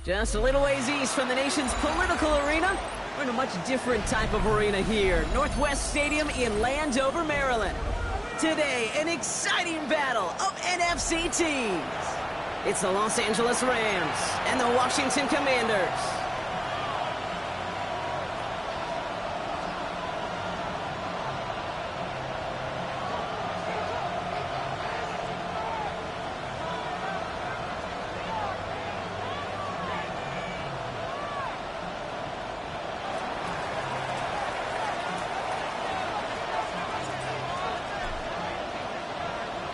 Just a little ways east from the nation's political arena, we're in a much different type of arena here. Northwest Stadium in Landover, Maryland. Today, an exciting battle of NFC teams. It's the Los Angeles Rams and the Washington Commanders.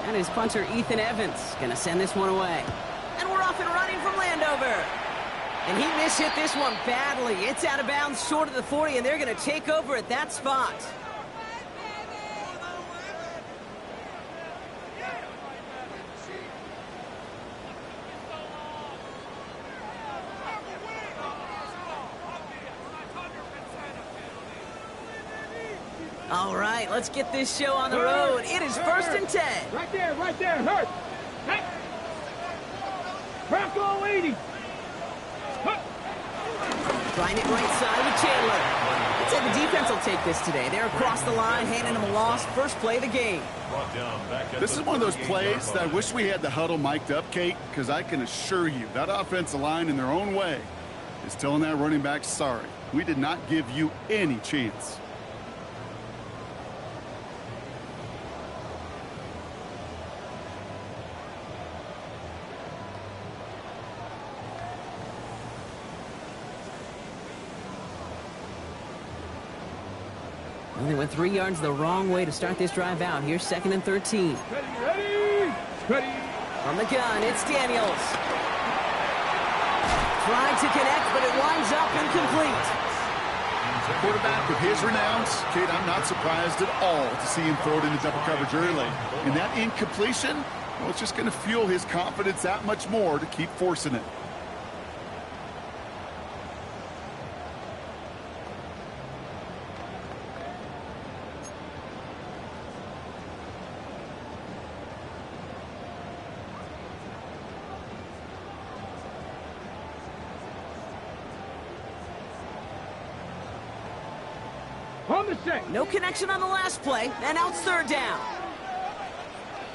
And his punter, Ethan Evans, gonna send this one away. And we're off and running from Landover. And he mishit this one badly. It's out of bounds short of the 40, and they're gonna take over at that spot. All right, let's get this show on the road. It is 1st and 10. Right there, hurt. Hey. Bronco 80. Trying it right side with Chandler. I'd say the defense will take this today. They're across the line, handing him a loss. First play of the game. This is one of those plays that I wish we had the huddle mic'd up, Kate, because I can assure you that offensive line in their own way is telling that running back, sorry, we did not give you any chance. Well, they went 3 yards the wrong way to start this drive out. Here's 2nd and 13. Ready. From the gun, it's Daniels. Trying to connect, but it winds up incomplete. A quarterback of his renowns, Kate, I'm not surprised at all to see him throw it into double coverage early. And that incompletion, well, it's just going to fuel his confidence that much more to keep forcing it. On the set. No connection on the last play, and now it's 3rd down.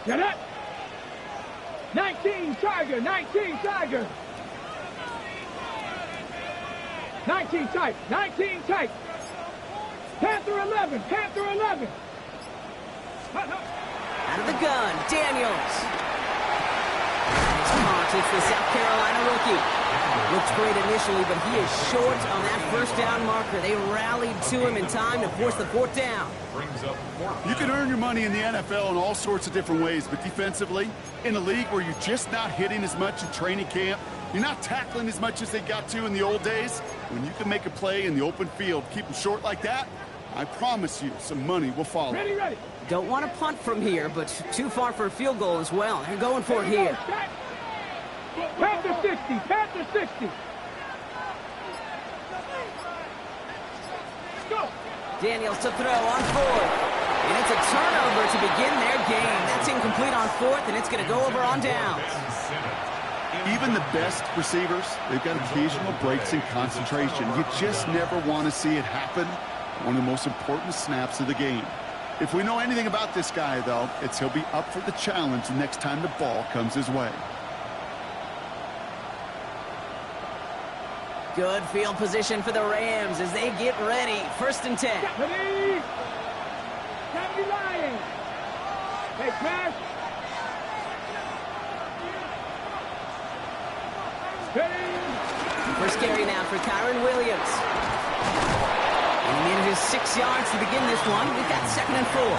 Get it. 19 Tiger. 19 tight. Panther 11. Out of the gun, Daniels. It's the South Carolina rookie. Looks great initially, but he is short on that 1st down marker. They rallied to him in time to force the 4th down. You can earn your money in the NFL in all sorts of different ways, but defensively, in a league where you're just not hitting as much in training camp, you're not tackling as much as they got to in the old days, when you can make a play in the open field, keep them short like that, I promise you some money will follow. Ready. Don't want to punt from here, but too far for a field goal as well. They're going for it here. Panther 60. Go. Daniels to throw on 4th. And it's a turnover to begin their game. That's incomplete on 4th, and it's going to go over on downs. Even the best receivers, they've got occasional breaks in concentration. You just never want to see it happen. One of the most important snaps of the game. If we know anything about this guy, though, it's he'll be up for the challenge the next time the ball comes his way. Good field position for the Rams as they get ready. 1st and 10. Ready. Can't be lying. Hey, pass. Ready. First carry now for Kyron Williams. And he manages 6 yards to begin this one. We've got 2nd and 4.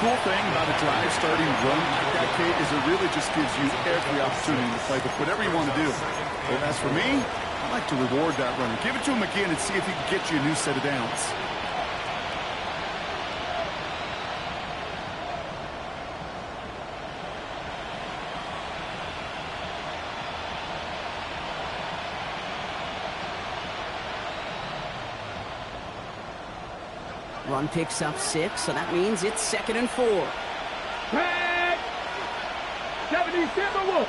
Cool thing about a drive starting run like that, Kate, is it really just gives you every opportunity to play with whatever you want to do. But as for me, I like to reward that runner. Give it to him again and see if he can get you a new set of downs. Run picks up 6, so that means it's 2nd and 4. Tag. 70 Timberwolves.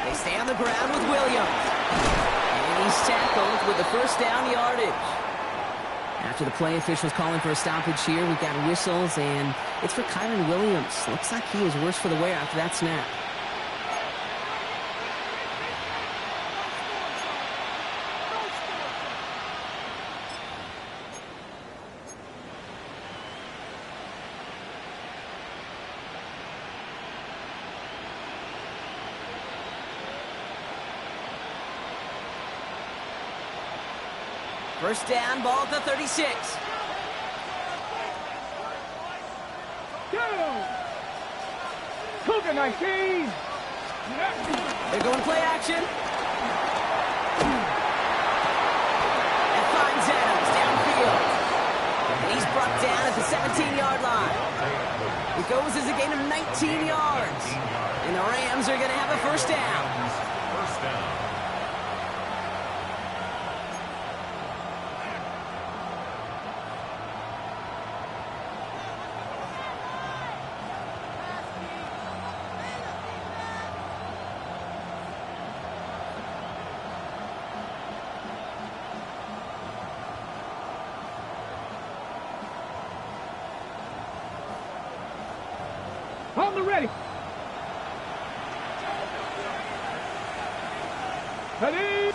They stay on the ground with Williams. And he's tackled with the first down yardage. After the play officials calling for a stoppage here, we've got whistles, and it's for Kyren Williams. Looks like he was worse for the wear after that snap. First down, ball at the 36. Cougar 19. They're going play action. And finds Adams downfield. And he's brought down at the 17-yard line. It goes as a gain of 19 yards. And the Rams are going to have a first down. On the ready. Ready.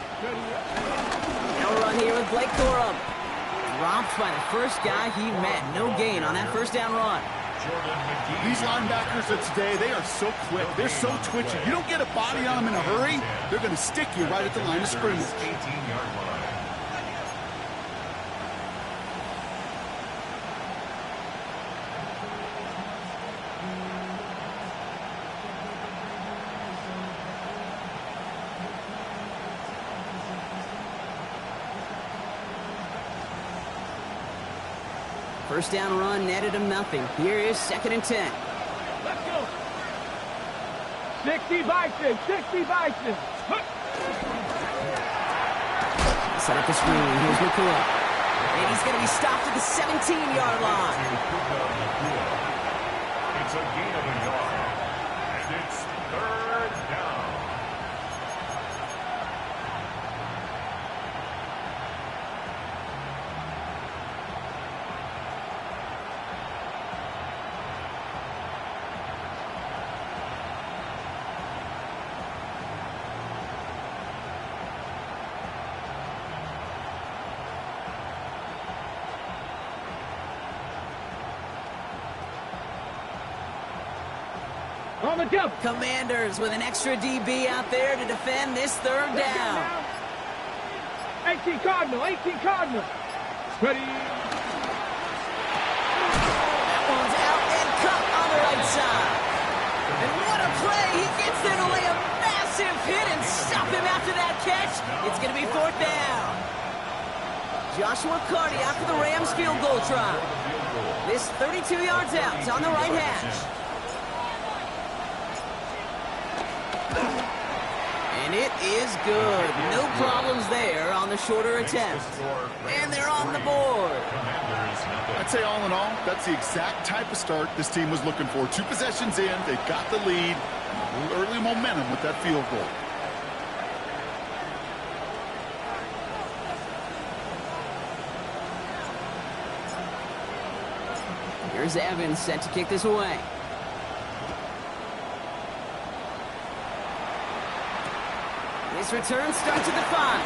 Now run here with Blake Corum. Dropped by the first guy he met. No gain on that first down run. These linebackers of today, they are so quick. They're so twitchy. You don't get a body on them in a hurry, they're going to stick you right at the line of scrimmage. 18-yard line. First down run netted him nothing. Here is 2nd and 10. Let's go. 60 Bison. 60 Bison. Set up the screen. Here's Nakua. And he's going to be stopped at the 17-yard line. It's a gain of a yard. And it's 3rd down. On the jump. Commanders with an extra DB out there to defend this 3rd down. 18 Cardinal. 18 Cardinal. Ready. That one's out and cut on the right side. And what a play. He gets there to lay a massive hit and stop him after that catch. It's going to be 4th down. Joshua Carty after the Rams field goal try. This 32 yards out on the right hash. And it is good. No problems there on the shorter attempt. And they're on the board. I'd say all in all, that's the exact type of start this team was looking for. 2 possessions in, they got the lead. A little early momentum with that field goal. Here's Evans set to kick this away. This return starts at the 5.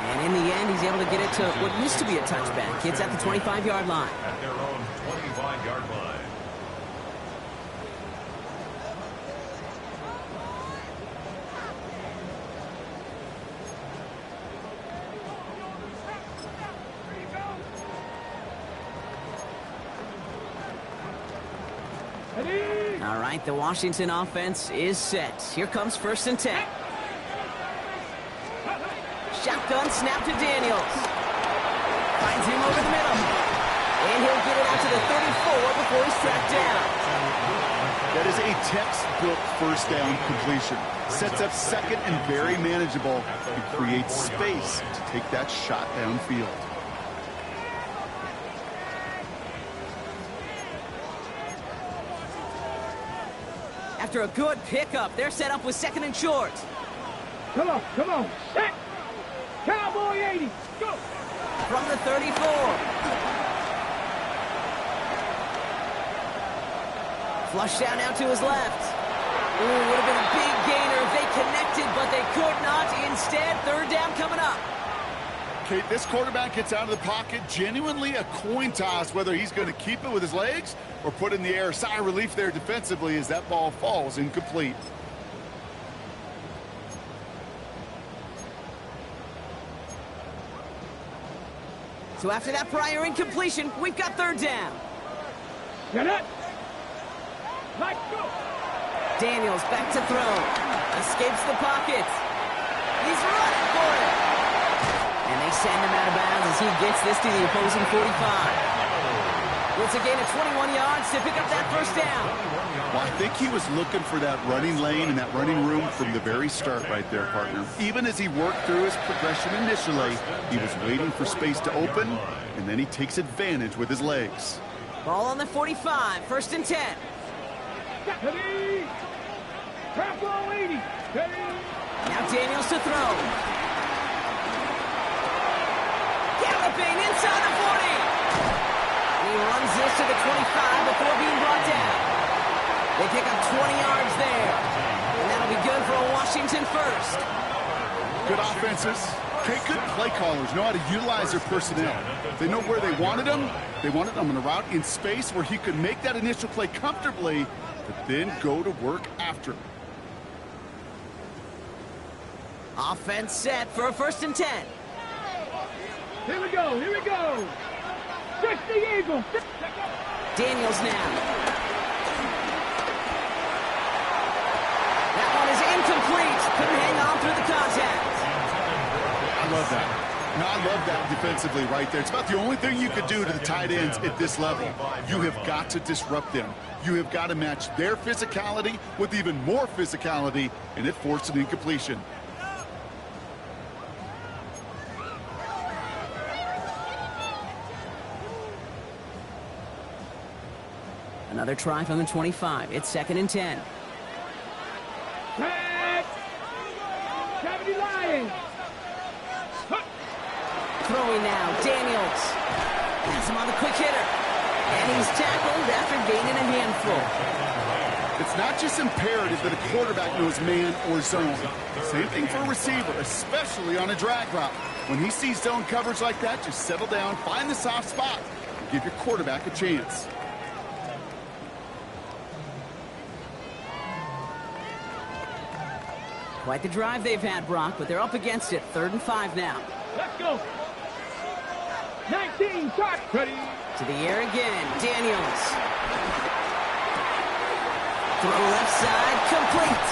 And in the end, he's able to get it to what used to be a touchback. It's at the 25-yard line. At their own 25-yard line. Ready. All right, the Washington offense is set. Here comes 1st and 10. Shotgun snap to Daniels. Finds him over the middle. And he'll get it out to the 34 before he's tracked down. That is a textbook first down completion. Sets up 2nd and very manageable. It creates space to take that shot downfield. After a good pickup, they're set up with 2nd and short. Come on, set. Cowboy 80, go. From the 34. Flush down now to his left. Ooh, would have been a big gainer if they connected, but they could not. Instead, 3rd down coming up. Okay, this quarterback gets out of the pocket, genuinely a coin toss whether he's going to keep it with his legs or put it in the air. Sigh of relief there defensively as that ball falls incomplete. So after that prior incompletion, we've got 3rd down. Get it. Let's go. Daniels back to throw. Escapes the pocket. He's running for it. And they send him out of bounds as he gets this to the opposing 45. It's a gain of 21 yards to pick up that 1st down. Well, I think he was looking for that running lane and that running room from the very start right there, partner. Even as he worked through his progression initially, he was waiting for space to open, and then he takes advantage with his legs. Ball on the 45, 1st and 10. Ready. Bravo 80. Ready. Now Daniels to throw. Galloping inside the 40. He runs this to the 25 before being brought down. They pick up 20 yards there. And that'll be good for a Washington 1st. Good offenses. Okay, good play callers know how to utilize their personnel. They know where they wanted them. They wanted them on a route in space where he could make that initial play comfortably, but then go to work after. Offense set for a 1st and 10. Here we go. 60 Eagles. Daniels now. That one is incomplete. Couldn't hang on through the contact. I love that. Now, I love that defensively right there. It's about the only thing you could do to the tight ends at this level. You have got to disrupt them. You have got to match their physicality with even more physicality, and it forced an incompletion. Another try from the 25. It's 2nd and 10. Set. 70 Lions. Throwing now, Daniels. Has him on the quick hitter. And he's tackled after gaining a handful. It's not just imperative that a quarterback knows man or zone. Same thing for a receiver, especially on a drag route. When he sees zone coverage like that, just settle down, find the soft spot, and give your quarterback a chance. Quite the drive they've had, Brock, but they're up against it. 3rd and 5 now. Let's go. 19, touch. Ready. To the air again, Daniels. Throw left side, complete.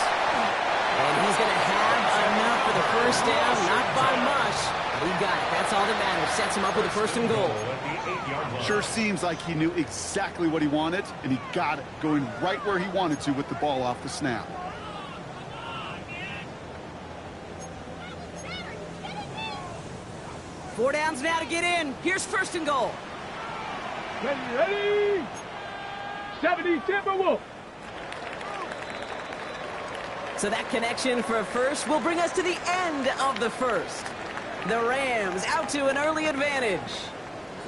And he's going to have enough for the 1st down, not by much. He got it. That's all that matters. Sets him up with a 1st and goal. Sure seems like he knew exactly what he wanted, and he got it, going right where he wanted to with the ball off the snap. Four downs now to get in. Here's 1st and goal. Ready. 70 Timberwolves. So that connection for a 1st will bring us to the end of the 1st. The Rams out to an early advantage.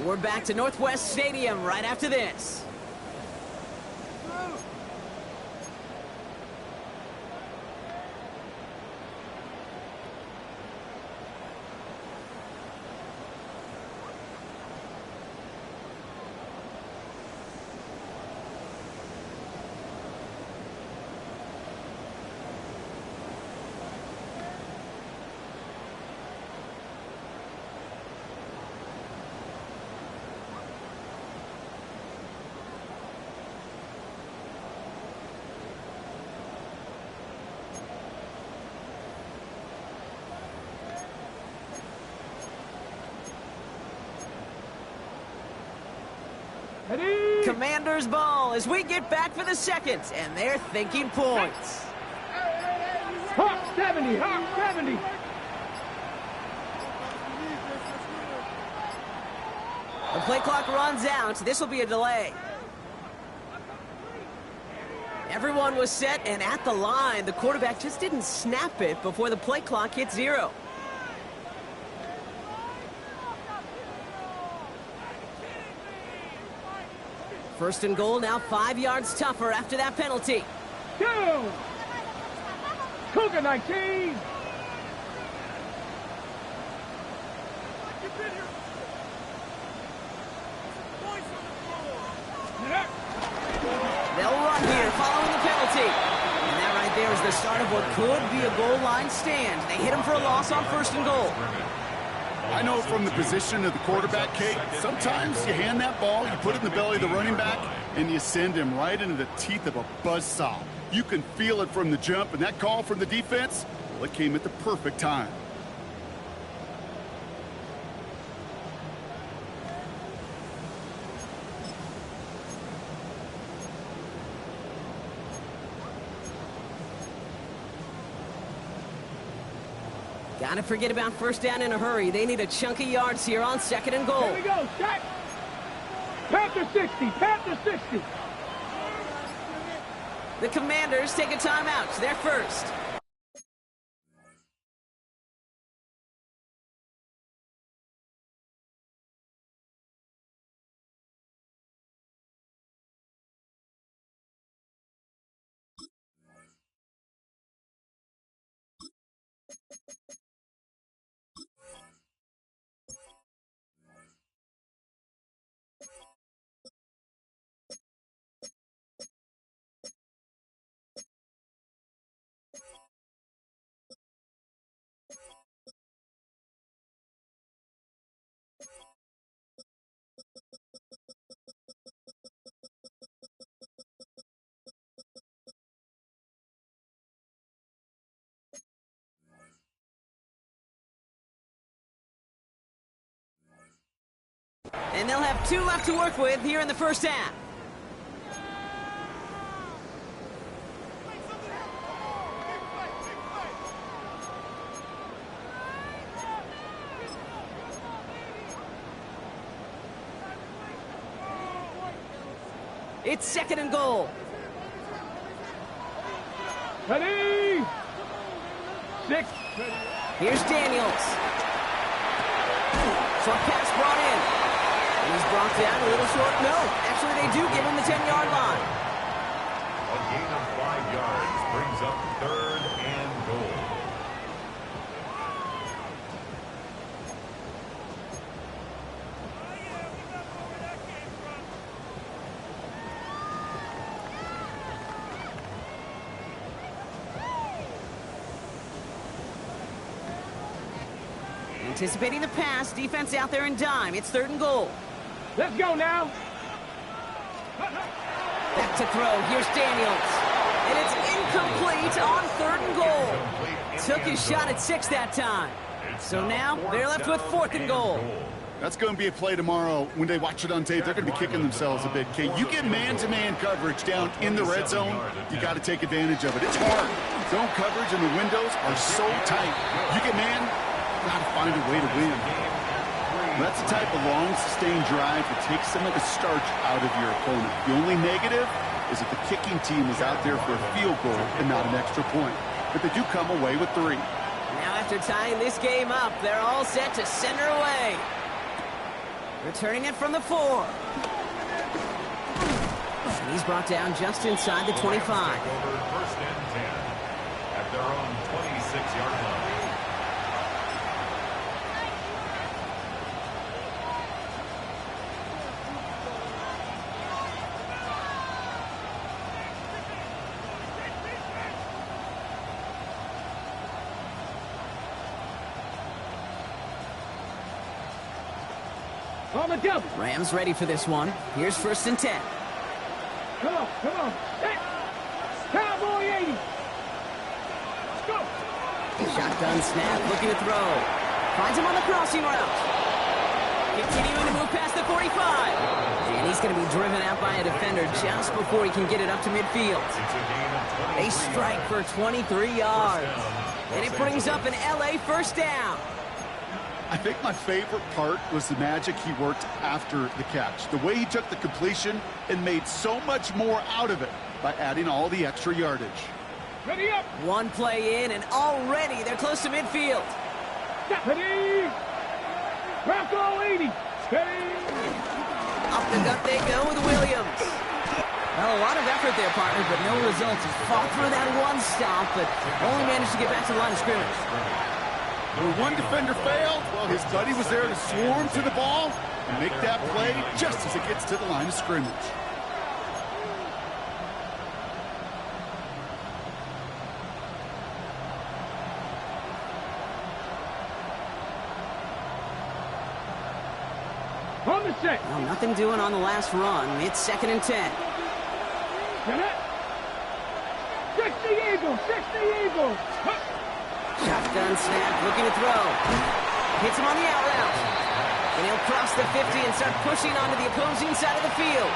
We're back to Northwest Stadium right after this. Ready. Commander's ball as we get back for the 2nd, and they're thinking points. Hawk 70. Hawk 70. The play clock runs out. This will be a delay. Everyone was set and at the line. The quarterback just didn't snap it before the play clock hit 0. First and goal, now 5 yards tougher after that penalty. Go! Cougar 19! They'll run here following the penalty. And that right there is the start of what could be a goal line stand. They hit him for a loss on first and goal. I know from the position of the quarterback, Kate, sometimes you hand that ball, you put it in the belly of the running back, and you send him right into the teeth of a buzzsaw. You can feel it from the jump, and that call from the defense, well, it came at the perfect time. Gotta forget about first down in a hurry. They need a chunk of yards here on second and goal. Here we go, Shaq! Panther 60, Panther 60! The Commanders take a timeout. They're first. And they'll have 2 left to work with here in the first half. It's second and goal. Ready! 6. Here's Daniels. Short pass brought in. And he's brought down a little short. No, actually they do give him the 10-yard line. A gain of 5 yards brings up third and goal. Anticipating the pass, defense out there in dime. It's third and goal. Let's go now! Back to throw. Here's Daniels. And it's incomplete on third and goal. Took his shot at 6 that time. So now they're left with fourth and goal. That's going to be a play tomorrow. When they watch it on tape, they're going to be kicking themselves a bit. Kate, you get man-to-man coverage down in the red zone, you got to take advantage of it. It's hard. Zone coverage and the windows are so tight. You get man, you got to find a way to win. That's the type of long, sustained drive that takes some of the starch out of your opponent. The only negative is that the kicking team is out there for a field goal and not an extra point. But they do come away with 3. Now after tying this game up, they're all set to send her away. Returning it from the 4. And he's brought down just inside the 25. Over first and 10 at their own 26-yard line. On the double! Rams ready for this one. Here's first and 10. Come on, come on! Hey. Cowboy 80! Let's go! Shotgun snap, looking to throw. Finds him on the crossing route. Continuing to move past the 45. And he's going to be driven out by a defender just before he can get it up to midfield. They strike for 23 yards. And it brings up an LA first down. I think my favorite part was the magic he worked after the catch. The way he took the completion and made so much more out of it. by adding all the extra yardage. Ready up. One play in, and already they're close to midfield. Ready. Rocco 80. Steady. Up the gut they go with Williams. Well, a lot of effort there, partner, but no results. He fought through that one stop, but only managed to get back to the line of scrimmage. When one defender failed, well, his buddy was there to swarm to the ball and make that play just as it gets to the line of scrimmage. On the set. Well, nothing doing on the last run. It's 2nd and 10. Get it. 60 Eagles. 60 Eagles. Huh. Shotgun snap, looking to throw. Hits him on the out route. And he'll cross the 50 and start pushing onto the opposing side of the field.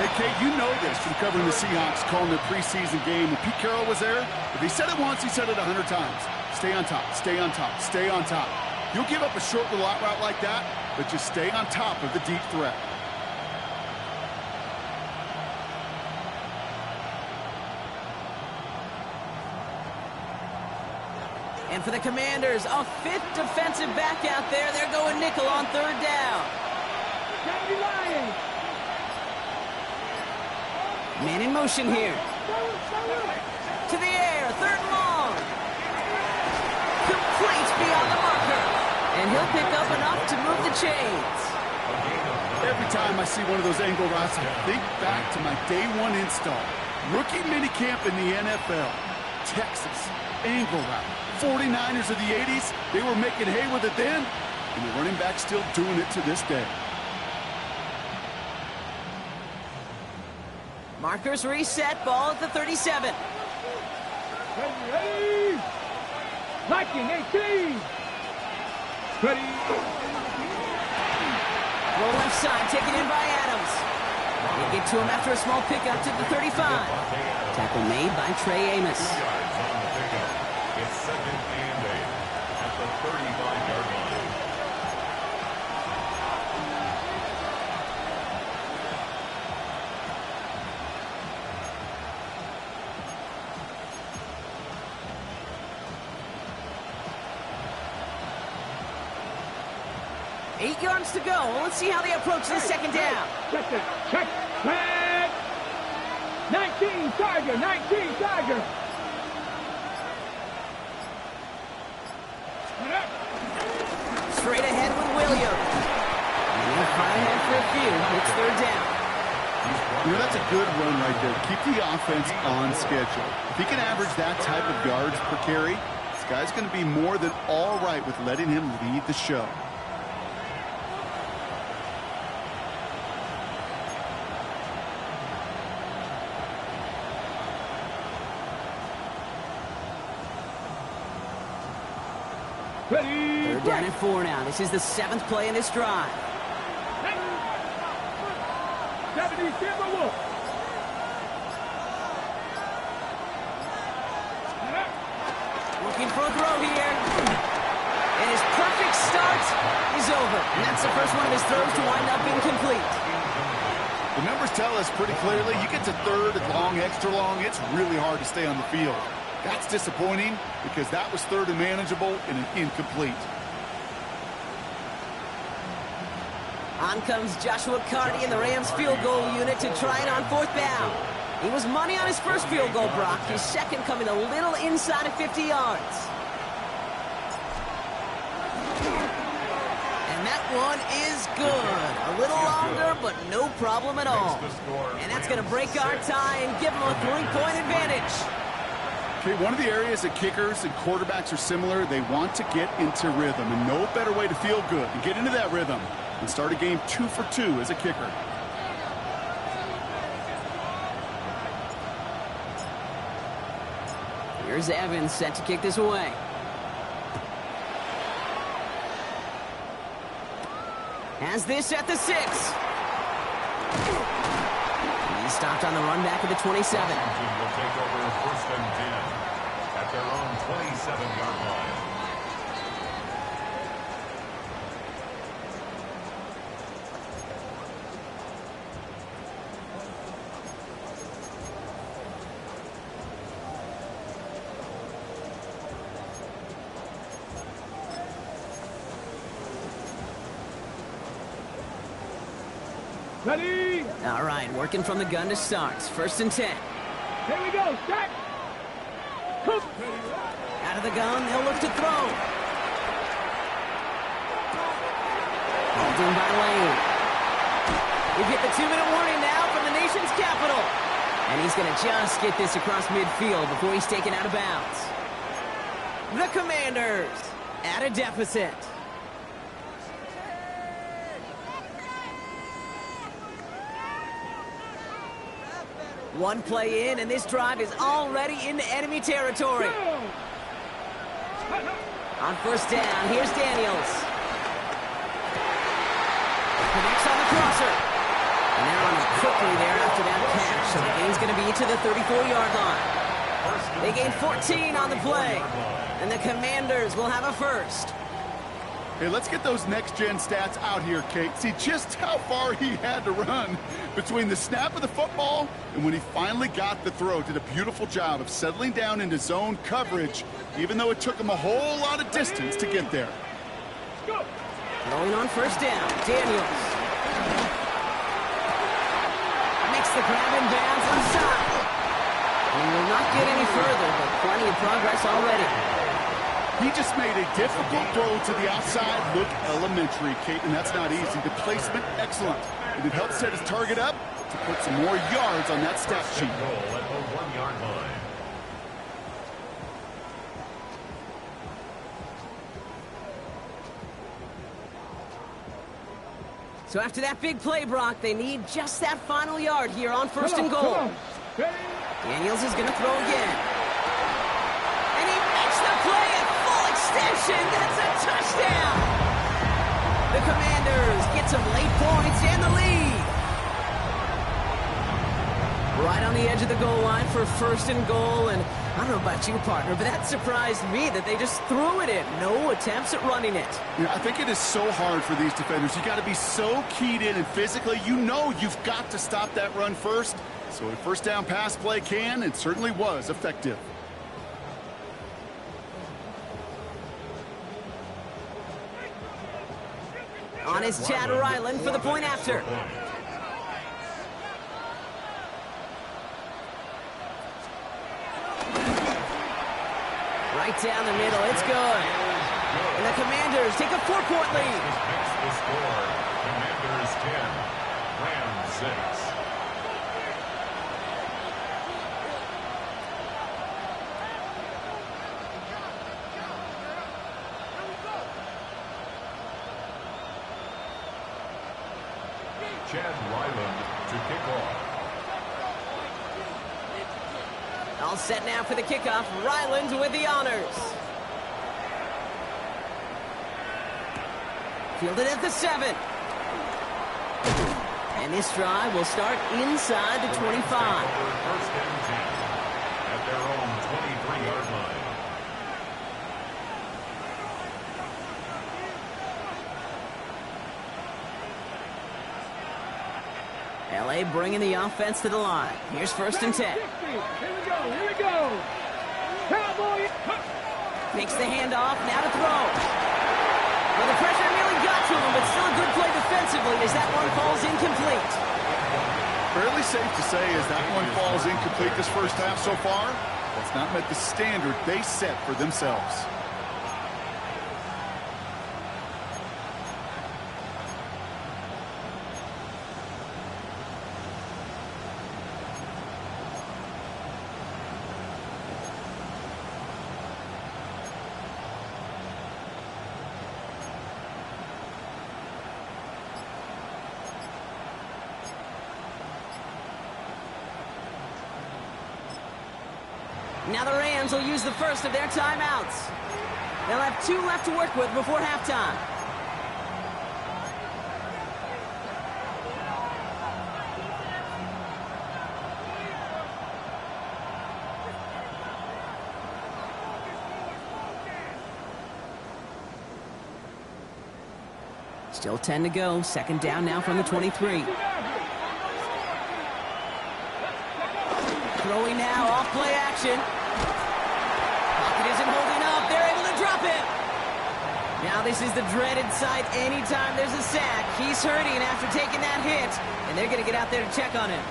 Hey, Kate, you know this from covering the Seahawks, calling their preseason game. When Pete Carroll was there, if he said it once, he said it 100 times. Stay on top, stay on top, stay on top. You'll give up a short little out route like that, but just stay on top of the deep threat. And for the Commanders, a 5th defensive back out there. They're going nickel on 3rd down. County Lions. Man in motion here. To the air, 3rd and long. Complete beyond the marker. And he'll pick up enough to move the chains. Every time I see one of those angle routes, I think back to my day one install. Rookie minicamp in the NFL. Texas, angle route. 49ers of the 80s, they were making hay with it then, and the running back's still doing it to this day. Markers reset, ball at the 37. Ready. Liking 18. Ready. Roll left side, taken in by Adams. They get to him after a small pickup to the 35. Tackle made by Trey Amos. It's 2nd and 8 at the 35-yard line. Eight yards to go. Well, let's see how they approach this 2nd down. Check that. Check that. 19 Tiger. 19 Tiger. Straight ahead with Williams. And he'll fire ahead for a few. It's 3rd down. You know, that's a good run right there. Keep the offense on schedule. If he can average that type of yards per carry, this guy's going to be more than all right with letting him lead the show. Ready. 3rd down and 4 now. This is the 7th play in this drive. 70 Timberwolves. Looking for a throw here. And his perfect start is over. And that's the first one of his throws to wind up incomplete. The numbers tell us pretty clearly, you get to 3rd and long, extra long, it's really hard to stay on the field. That's disappointing because that was 3rd and manageable and an incomplete. On comes Joshua Carty in the Rams field goal unit to try it on 4th down. He was money on his first field goal, Brock. His second coming a little inside of 50 yards. And that one is good. A little longer, but no problem at all. And that's going to break our tie and give them a 3-point advantage. Okay, one of the areas that kickers and quarterbacks are similar, they want to get into rhythm. And no better way to feel good and get into that rhythm and start a game 2 for 2 as a kicker. Here's Evans set to kick this away. Has this at the 6. He's stopped on the run back at the 27. Washington will take over 1st and 10 at their own 27-yard line. Ready? All right, working from the gun to start. 1st and 10. Here we go. Set. Cook. Out of the gun, they'll look to throw. Holding by Lane. We get the 2-minute warning now from the nation's capital. And he's going to just get this across midfield before he's taken out of bounds. The Commanders at a deficit. One play in, and this drive is already into enemy territory. On 1st down, here's Daniels. Connects on the crosser. And they're on him quickly there after that catch. So the game's going to be to the 34-yard line. They gain 14 on the play. And the Commanders will have a first. Hey, let's get those next-gen stats out here, Kate. See just how far he had to run between the snap of the football and when he finally got the throw. Did a beautiful job of settling down into zone coverage, even though it took him a whole lot of distance to get there. Throwing on 1st down, Daniels. Makes the grab and bounds inside. He will not get any further, but plenty of progress already. He just made a difficult throw to the outside. Look elementary, Kate, and that's not easy. The placement, excellent. And it helped set his target up to put some more yards on that stat sheet. Goal at the 1-yard line. So after that big play, Brock, they need just that final yard here on 1st and goal. Daniels is going to throw again. And he makes the play at full extension. That's a touchdown. The Commanders get some late points and the lead. Right on the edge of the goal line for 1st and goal. And I don't know about you, partner, but that surprised me that they just threw it in. No attempts at running it. Yeah, I think it is so hard for these defenders. You got to be so keyed in and physically, you know you've got to stop that run first. So a 1st down pass play can and certainly was effective. On is Chad Ryland for the point after. Right down the middle, it's good. And the Commanders take a 4-point lead. Makes the score. Commanders 10, Rams 6. Chad Ryland to kick off. All set now for the kickoff. Ryland with the honors. Fielded at the 7. And this drive will start inside the 25. 1st and 10 at their own 23-yard line. LA bringing the offense to the line. Here's 1st and 10. Here we go. Cowboy. Makes the handoff, now to throw. Well, the pressure nearly got to him, but still a good play defensively as that one falls incomplete. Fairly safe to say as that one falls incomplete this 1st half so far, that's not met the standard they set for themselves. Now the Rams will use the first of their timeouts. They'll have 2 left to work with before halftime. Still 10 to go. 2nd down now from the 23. Throwing now, off play action. Pocket isn't holding up. They're able to drop it. Now this is the dreaded sight anytime there's a sack. He's hurting after taking that hit, and they're going to get out there to check on him.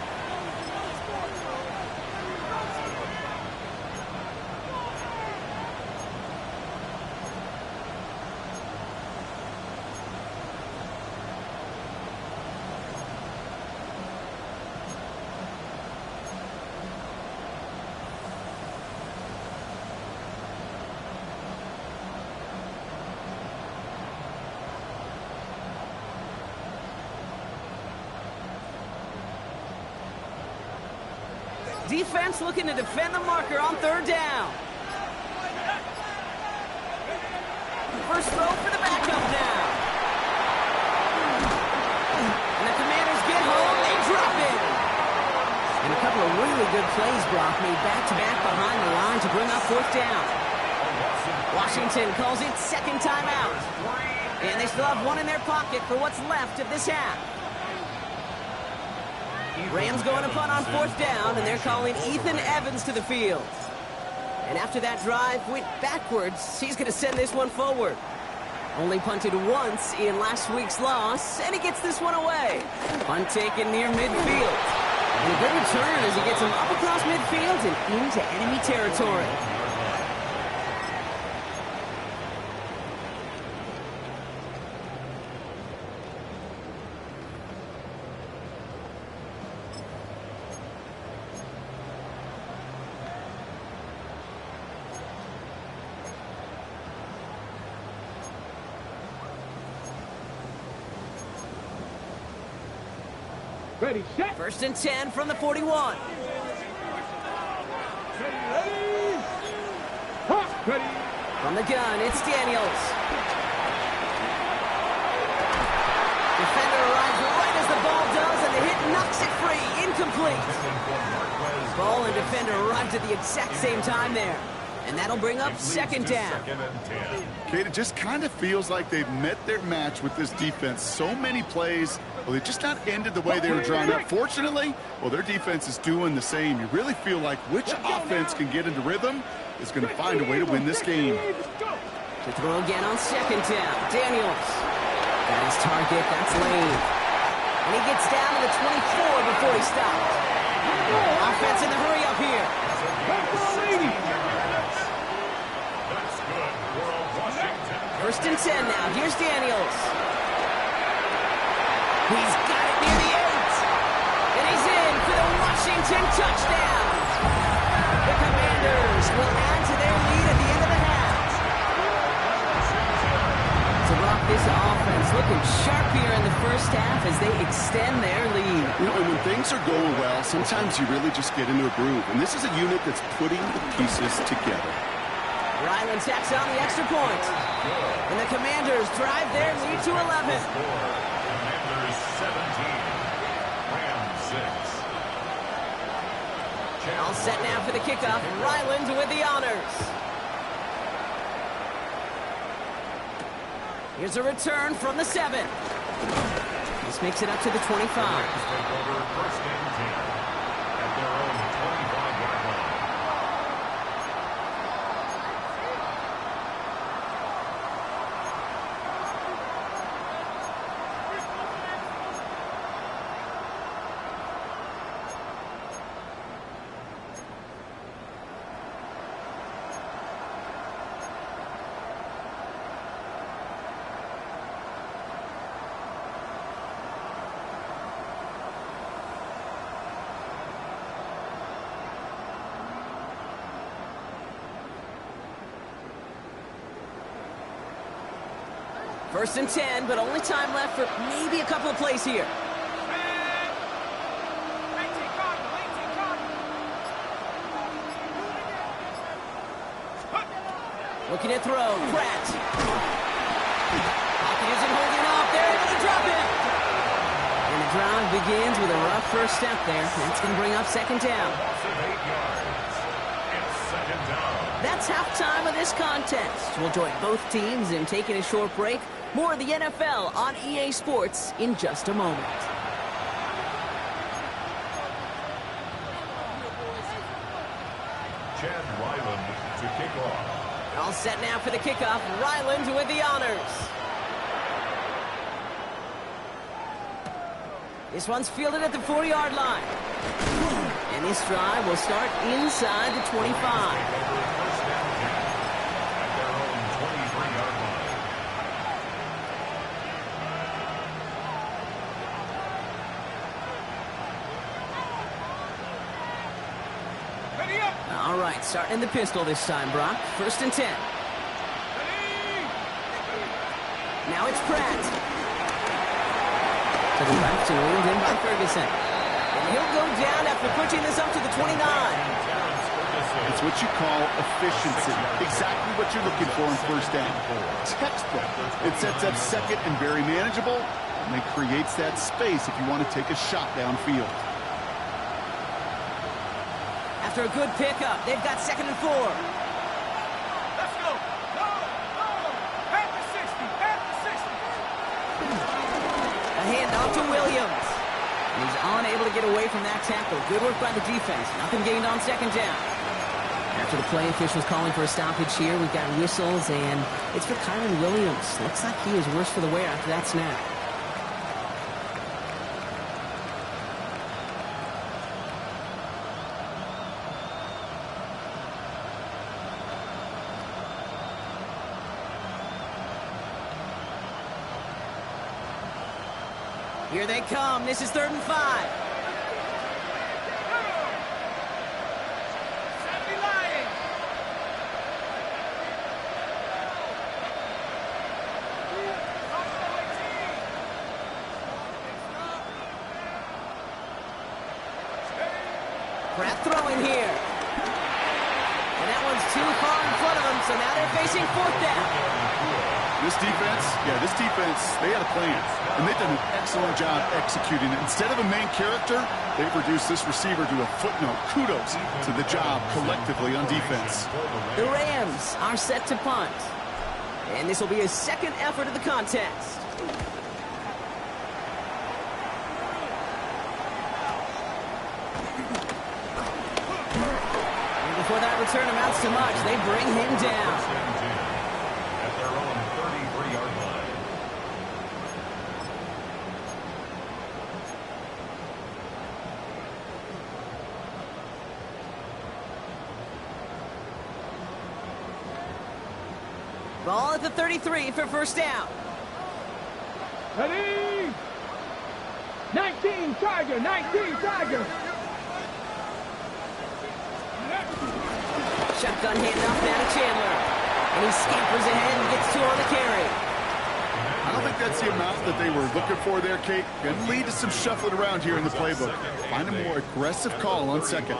Defense looking to defend the marker on third down. First throw for the backup now. And the Commanders get home, they drop it. And a couple of really good plays, Brock, made back-to-back behind the line to bring up fourth down. Washington calls it second timeout. And they still have one in their pocket for what's left of this half. Rams going to punt on fourth down, and they're calling Ethan Evans to the field. And after that drive went backwards, he's going to send this one forward. Only punted once in last week's loss, and he gets this one away. Punt taken near midfield. And a good return as he gets him up across midfield and into enemy territory. Ready, set. First and 10 from the 41. Ready. Hot. Ready. From the gun, it's Daniels. Defender arrives right as the ball does, and the hit knocks it free. Incomplete. Ball and defender arrived at the exact same time there. And that'll bring up second down. Kate, it just kind of feels like they've met their match with this defense. So many plays, well, they just not ended the way they were drawn up. Fortunately, well, their defense is doing the same. You really feel like which offense can get into rhythm is going to find a way to win this game. To throw again on second down. Daniels. Got his target. That's Lane. And he gets down to the 24 before he stopped. Offense in the hurry up here. First and 10 now. Here's Daniels. He's got it near the 8. And he's in for the Washington touchdown. The Commanders will add to their lead at the end of the half. So Brock, this offense looking sharp here in the first half as they extend their lead. You know, and when things are going well, sometimes you really just get into a groove. And this is a unit that's putting the pieces together. Ryland tacks on the extra point. And the Commanders drive their lead to 11. Commanders 17, Rams 6. All set now for the kickoff. Ryland with the honors. Here's a return from the 7. This makes it up to the 25. Take over first and 10 at their own 25-yard line. First and 10, but only time left for maybe a couple of plays here. Looking to throw. Pratt. Pocket isn't holding off. They're able to drop it. And the drive begins with a rough first step there. That's going to bring up second down. That's halftime of this contest. We'll join both teams in taking a short break. More of the NFL on EA Sports in just a moment. Chad Ryland to kick off. All set now for the kickoff. Ryland with the honors. This one's fielded at the 40-yard line. And this drive will start inside the 25. All right, starting in the pistol this time, Brock. 1st and 10. Now it's Pratt. To the left and wheeled in by Ferguson. And he'll go down after pushing this up to the 29. It's what you call efficiency. Exactly what you're looking for in 1st down. Textbook. It sets up 2nd and very manageable, and it creates that space if you want to take a shot downfield. After a good pickup, they've got 2nd and 4. Let's go. Go. Go. At the 60. At the 60. A handoff to Williams. And he's unable to get away from that tackle. Good work by the defense. Nothing gained on 2nd down. After the play officials calling for a stoppage here, we've got whistles, and it's for Kyren Williams. Looks like he was worse for the wear after that snap. Here they come. This is 3rd and 5. 70 Lions. Pratt throwing here. And that one's too far in front of them, so now they're facing 4th down. This defense, they had a plan, and they've done an excellent job executing it. Instead of a main character, they've reduced this receiver to a footnote. Kudos to the job collectively on defense. The Rams are set to punt. And this will be his 2nd effort of the contest. And before that return amounts to much, they bring him down. Ball at the 33 for 1st down. Ready? 19 Tiger. 19 Tiger. Shotgun handoff now to Chandler. And he scampers ahead and gets 2 on the carry. I don't think that's the amount that they were looking for there, Kate. Going to lead to some shuffling around here in the playbook. Find a more aggressive call on 2nd.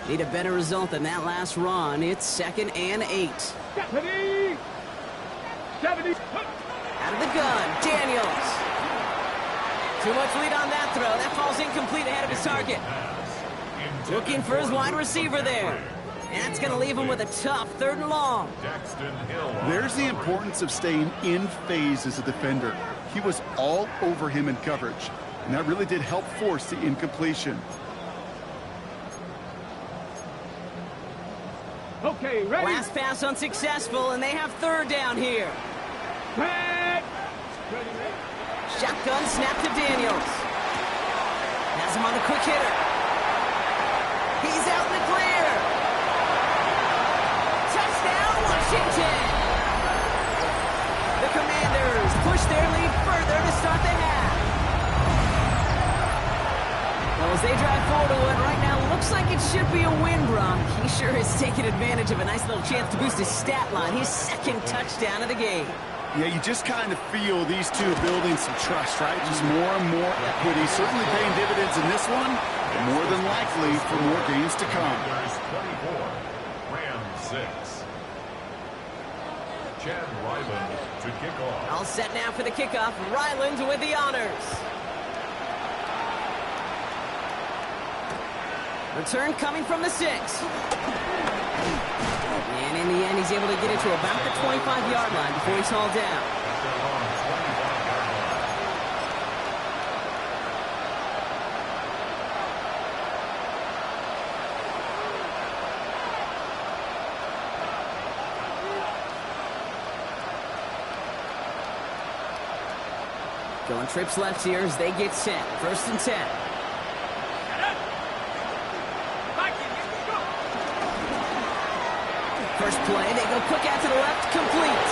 Need a better result than that last run. It's 2nd and 8. 70. 70. Out of the gun, Daniels. Too much lead on that throw. That falls incomplete ahead of his target. Looking for his wide receiver there. And that's going to leave him with a tough 3rd and long. There's the importance of staying in phase as a defender. He was all over him in coverage, and that really did help force the incompletion. Okay, ready? Last pass unsuccessful, and they have 3rd down here. Red. Shotgun snap to Daniels. Has him on the quick hitter. He's out in the clear. Touchdown, Washington. The Commanders push their lead further to start the half. Well, as they drive forward to what right now looks like it should be a win, Brock. He sure is taking advantage of a nice little chance to boost his stat line. His 2nd touchdown of the game. Yeah, you just kind of feel these two building some trust, right? Just more and more equity. Certainly paying dividends in this one, but more than likely for more games to come. There's 24, Rams 6. Chad Ryland to kick off. All set now for the kickoff. Ryland with the honors. Return coming from the 6. And in the end, he's able to get it to about the 25-yard line before he's hauled down. Going trips left here as they get set. 1st and 10. First play, they go quick out to the left, complete.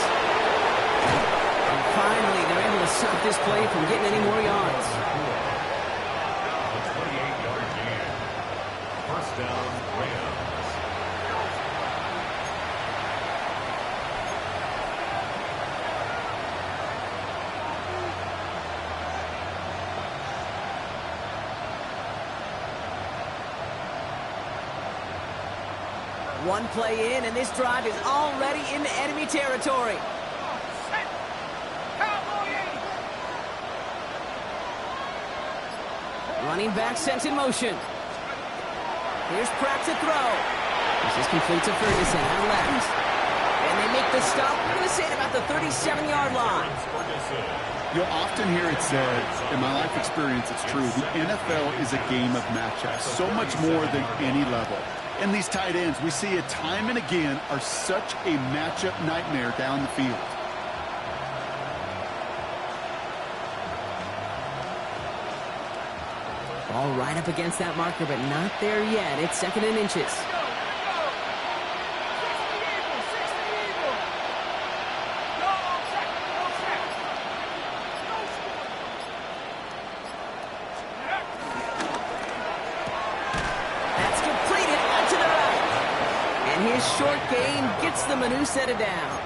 And finally, they're able to stop this play from getting any more yards. A 28-yard gain. First down, Rams. One play in, and this drive is already into enemy territory. Running back sent in motion. Here's Pratt to throw. This is complete to Ferguson on left. And they make the stop. We're going to say it about the 37-yard line. You'll often hear it said, in my life experience, it's true, the NFL is a game of matchups, so much more than any level. And these tight ends, we see it time and again, are such a matchup nightmare down the field. Ball right up against that marker, but not there yet. It's 2nd and inches. That's completed out to the right. And his short gain gets them a new set of downs.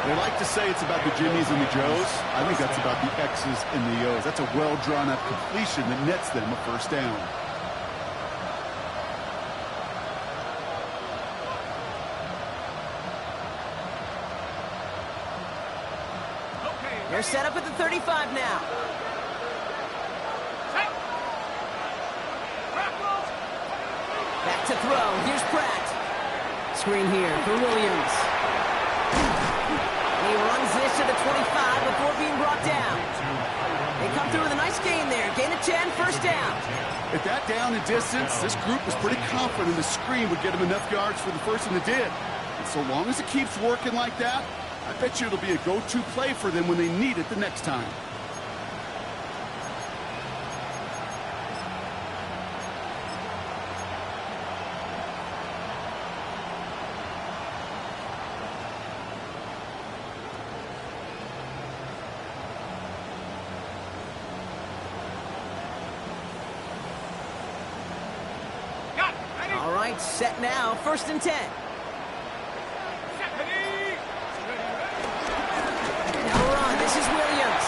They like to say it's about the Jimmies and the Joes. I think that's about the X's and the O's. That's a well-drawn-up completion that nets them a 1st down. They're set up at the 35 now. Back to throw. Here's Pratt. Screen here for Williams. He runs this to the 25 before being brought down. They come through with a nice gain there. Gain of 10, 1st down. At that down and distance, this group was pretty confident the screen would get them enough yards for the 1st, and it did. And so long as it keeps working like that, I bet you it'll be a go-to play for them when they need it the next time. All right, set now. 1st and 10. Now we're on. This is Williams.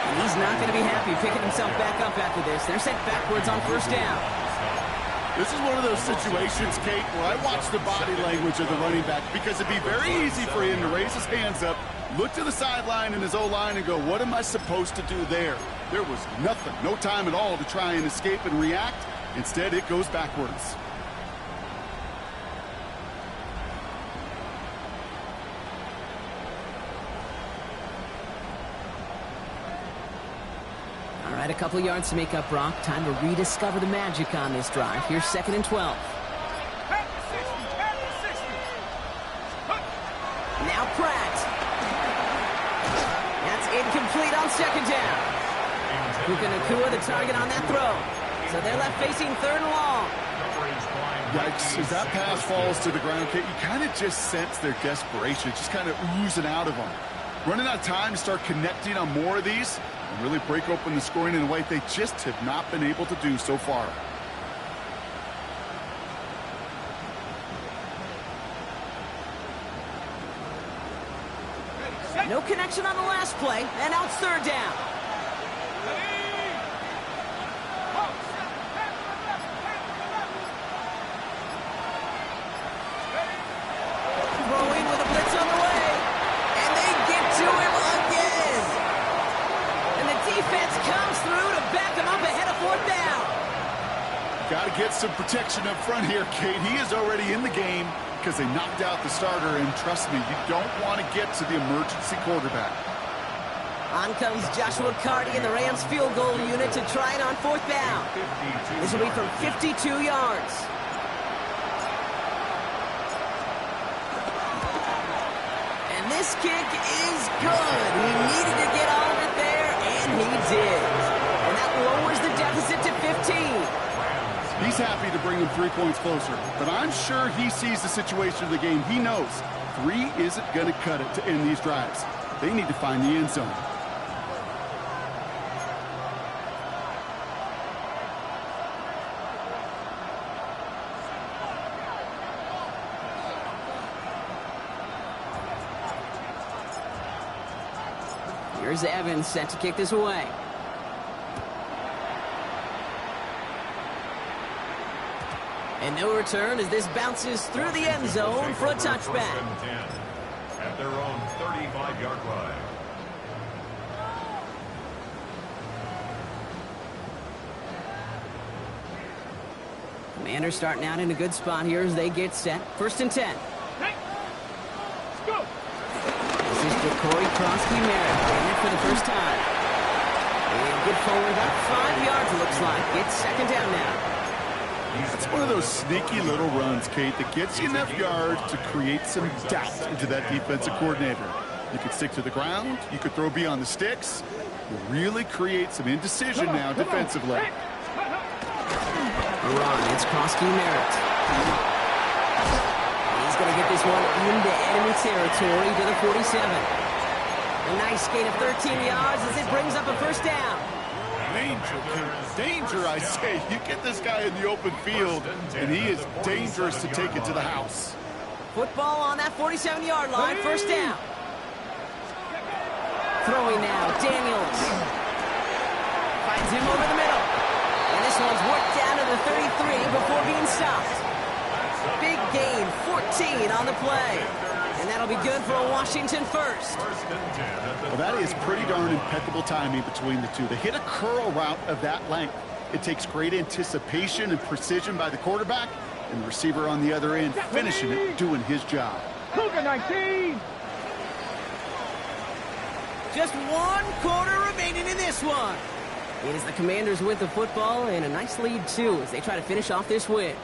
And he's not going to be happy picking himself back up after this. They're sent backwards on 1st down. This is one of those situations, Kate, where I watch the body language of the running back because it'd be very easy for him to raise his hands up, look to the sideline in his O-line and go, what am I supposed to do there? There was nothing, no time at all to try and escape and react. Instead, it goes backwards. All right, a couple yards to make up, Brock. Time to rediscover the magic on this drive. Here's 2nd and 12. Now Pratt. That's incomplete on 2nd down. Puka Nacua the target on that throw. So they're left facing 3rd and long. Yikes, as that pass falls to the ground, Kate, you kind of just sense their desperation, just kind of oozing out of them. Running out of time to start connecting on more of these and really break open the scoring in a way they just have not been able to do so far. No connection on the last play, and now it's 3rd down. Throwing with a blitz on the way, and they get to him again. And the defense comes through to back him up ahead of 4th down. Got to get some protection up front here, Kate. He is already in the game because they knocked out the starter, and trust me, you don't want to get to the emergency quarterback. On comes Joshua Carty in the Rams field goal unit to try it on 4th down. This will be from 52 yards. And this kick is good. He needed to get all of it there, He's happy to bring them 3 points closer, but I'm sure he sees the situation of the game. He knows 3 isn't going to cut it to end these drives. They need to find the end zone. Here's Evans set to kick this away. And no return as this bounces through the end zone for a touchback. At their own 35-yard line. Commanders starting out in a good spot here as they get set. 1st and 10. Let's go. This is Jacory Krosky-Merritt doing it for the first time. And good forward, about 5 yards it looks like. It's 2nd down now. It's one of those sneaky little runs, Kate, that gets you enough yards to create some doubt into that defensive coordinator. You could stick to the ground. You could throw beyond the sticks. You really create some indecision now defensively. Run, it's Krosky-Merritt. He's going to get this one into enemy territory to the 47. A nice gain of 13 yards as it brings up a 1st down. Danger, Kate. Danger, I say. You get this guy in the open field, and he is dangerous to take it to the house. Football on that 47-yard line, 1st down. Throwing now, Daniels. Finds him over the middle. And this one's worked down to the 33 before being stopped. Big gain, 14 on the play. And that'll be good for a Washington 1st. Well, that is pretty darn impeccable timing between the two. To hit a curl route of that length, it takes great anticipation and precision by the quarterback, and the receiver on the other end finishing it, doing his job. Cougar 19. Just 1 quarter remaining in this one. It is the Commanders with the football and a nice lead, too, as they try to finish off this win.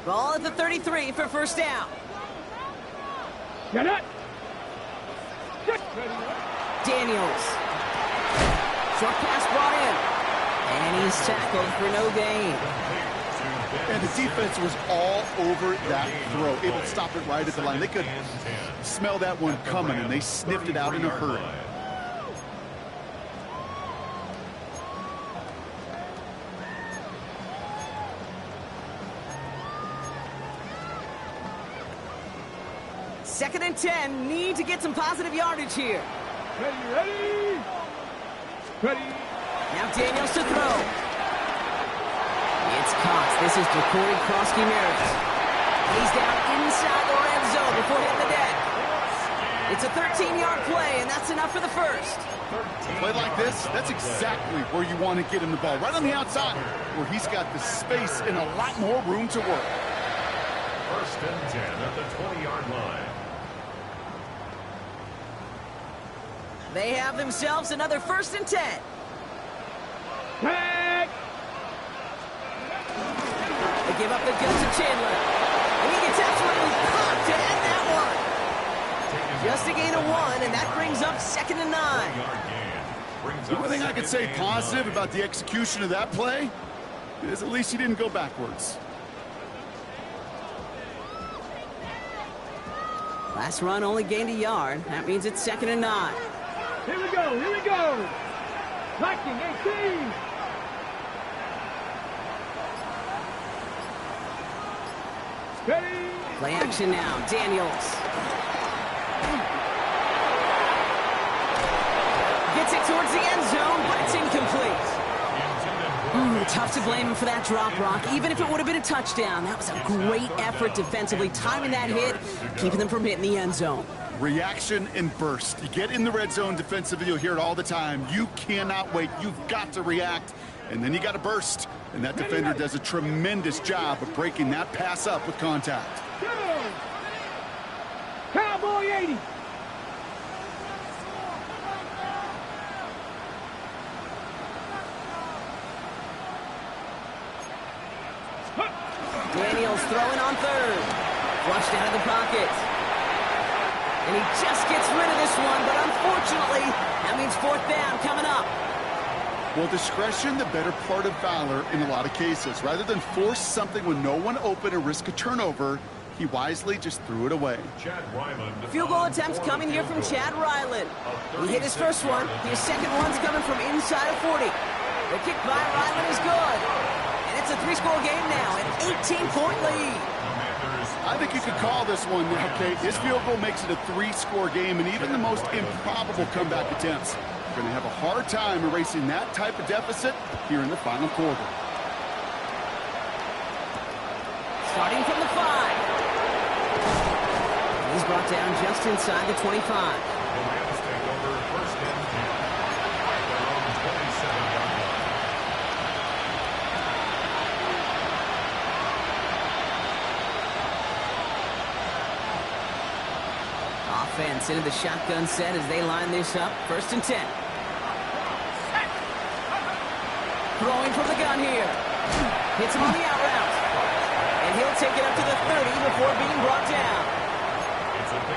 Ball at the 33 for 1st down. Get it. Daniels. Short pass brought in. And he's tackled for no gain. And the defense was all over that throw, able to stop it right at the line. They could smell that one coming, and they sniffed it out in a hurry. Second and 10, need to get some positive yardage here. Ready. Now Daniels to throw. It's caught. This is Jacory Krosky-Merritt. He's down inside the red zone before hitting the deck. It's a 13-yard play, and that's enough for the 1st. A play like this, that's exactly where you want to get him the ball, right on the outside, where he's got the space and a lot more room to work. 1st and 10 at the 20-yard line. They have themselves another 1st and 10. Tag. They give up the gun to Chandler. And he gets absolutely caught to end that one. Just a gain of 1, and that brings up 2nd and 9. The only thing I could say positive about the execution of that play is at least he didn't go backwards. Last run only gained a yard. That means it's 2nd and 9. Here we go. Blocking 18. Ready. Play action now. Daniels. Gets it towards the end zone, but it's incomplete. Tough to blame him for that drop, Brock. Even if it would have been a touchdown, that was a great effort defensively, timing that hit, keeping them from hitting the end zone. Reaction and burst. You get in the red zone defensively, you'll hear it all the time. You cannot wait. You've got to react, and then you got to burst. And that defender does a tremendous job of breaking that pass up with contact. Cowboy 80. Daniels throwing on third. Flushed out of the pocket. And he just gets rid of this one, but unfortunately, that means fourth down coming up. Well, discretion, the better part of valor in a lot of cases. Rather than force something when no one open and risk a turnover, he wisely just threw it away. Chad Ryland. Field goal attempts coming here from Chad Ryland. He hit his first one. His second one's coming from inside of 40. The kick by Ryland is good. And it's a three-score game now, an 18-point lead. I think you could call this one now, Kate. This field goal makes it a three-score game, and even the most improbable comeback attempts are going to have a hard time erasing that type of deficit here in the final quarter. Starting from the 5. He's brought down just inside the 25. The Rams take over first and 10 at their own 27-yard line. Offense into the shotgun set as they line this up. First and 10. Throwing from the gun here. Hits him on the out route. And he'll take it up to the 30 before being brought down.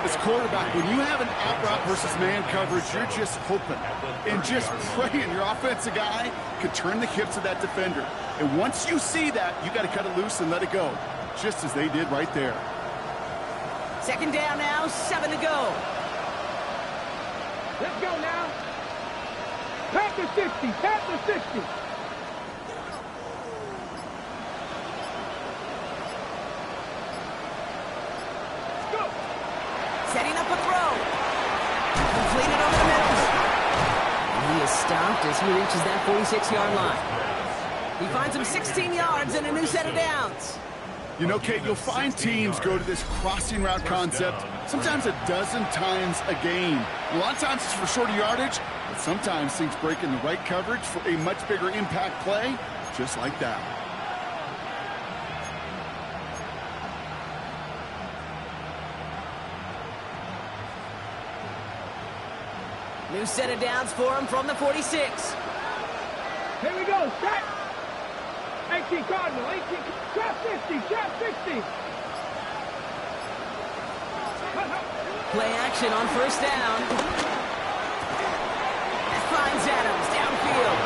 As quarterback, when you have an out route versus man coverage, you're just hoping and just praying your offensive guy could turn the hips of that defender. And once you see that, you got to cut it loose and let it go, just as they did right there. Second down now, 7 to go. Let's go now. Pack the 60. Pack the 60. Setting up a throw. Completed over the middle. And he is stopped as he reaches that 46-yard line. He finds him 16 yards and a new set of downs. You know, Kate, you'll find teams go to this crossing route concept sometimes a dozen times a game. A lot of times it's for shorter yardage, but sometimes things break in the right coverage for a much bigger impact play, just like that. New set of downs for him from the 46. Here we go. Set. 18 Cardinal. 18. Trap 60. Trap 60. Play action on first down. That finds Adams downfield.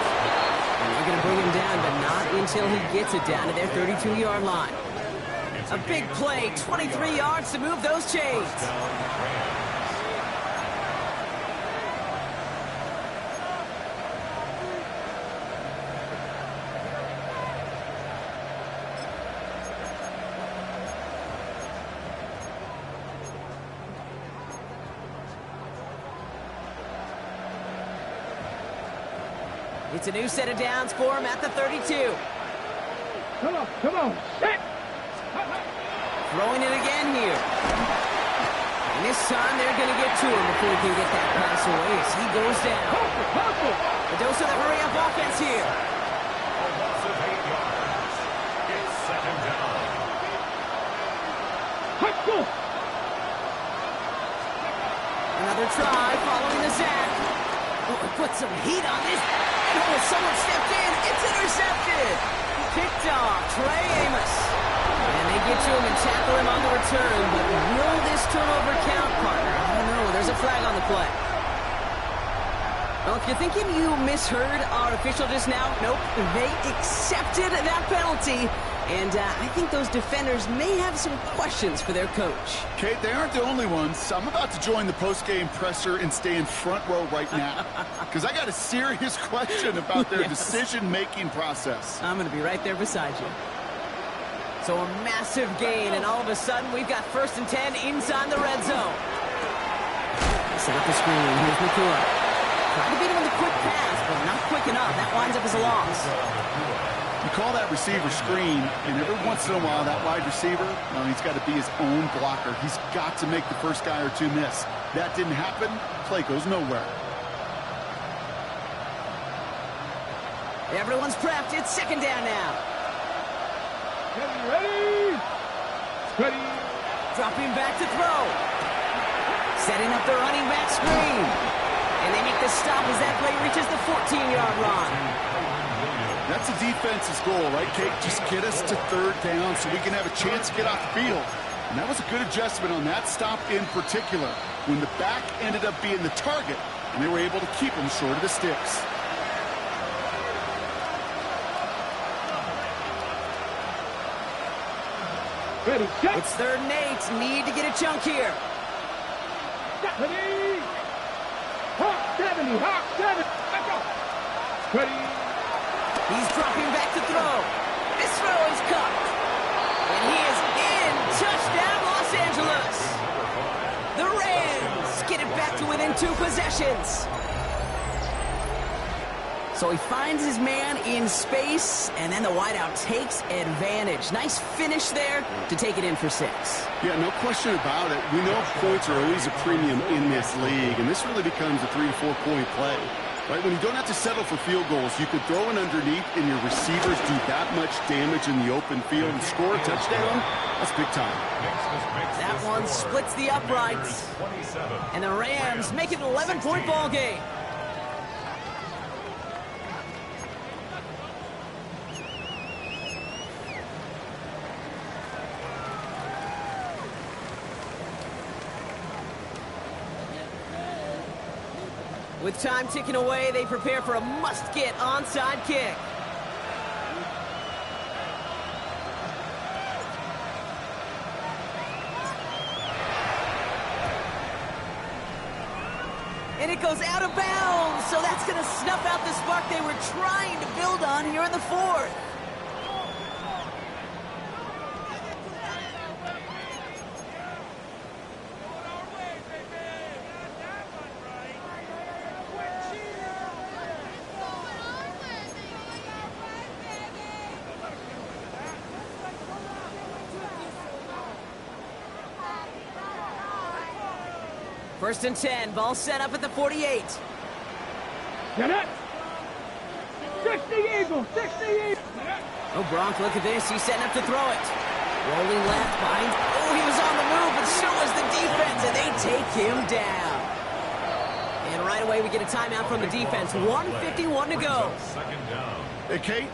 And they're going to bring him down, but not until he gets it down to their 32-yard line. A big play, 23 yards to move those chains. It's a new set of downs for him at the 32. Come on, come on. Set. Throwing it again here. And this time they're going to get to him before he can get that pass away as he goes down. A dose of the hurry-up offense here. A loss of 8 yards. It's second down. Another try following the sack. Oh, put some heat on this. Oh, someone stepped in. It's intercepted. Picked off Trey Amos. And they get to him and tackle him on the return. But will this turnover count, partner? I don't know. There's a flag on the play. Well, if you're thinking you misheard our official just now, nope. They accepted that penalty. And I think those defenders may have some questions for their coach. Kate, they aren't the only ones. I'm about to join the post-game presser and stay in front row right now. Because I got a serious question about their decision-making process. I'm going to be right there beside you. So a massive gain, and all of a sudden, we've got first and 10 inside the red zone. Set up the screen. Here's McClure. Trying to beat him with a quick pass, but not quick enough. That winds up as a loss. You call that receiver screen, and every once in a while, that wide receiver, well, he's got to be his own blocker. He's got to make the first guy or two miss. That didn't happen. Play goes nowhere. Everyone's prepped. It's second down now. Ready? Ready. Dropping back to throw. Setting up the running back screen. And they make the stop as that play reaches the 14-yard line. That's a defense's goal, right, Kate? Just get us to third down so we can have a chance to get off the field. And that was a good adjustment on that stop in particular, when the back ended up being the target, and they were able to keep him short of the sticks. Ready, set. It's 3rd and 8. Need to get a chunk here. Ready. Hawk 70, Hawk 7. Let's go. Ready. He's dropping back to throw. This throw is caught. And he is in. Touchdown, Los Angeles. The Rams get it back to within 2 possessions. So he finds his man in space, and then the wideout takes advantage. Nice finish there to take it in for 6. Yeah, no question about it. We know points are always a premium in this league, and this really becomes a 3 to 4 point play. Right, when you don't have to settle for field goals, you could throw it underneath and your receivers do that much damage in the open field and score a touchdown. That's big time. That one splits the uprights. And the Rams make it an 11-point ball game. With time ticking away, they prepare for a must-get onside kick. And it goes out of bounds, so that's going to snuff out the spark they were trying to build on here in the 4th. First and 10, ball set up at the 48. Get it. 60 Eagles, 60 Eagles. Oh, Gronk, look at this. He's setting up to throw it. Rolling left behind. Oh, he was on the move, but so was the defense, and they take him down. And right away, we get a timeout from the defense. 1:51 to go. Hey, Kate,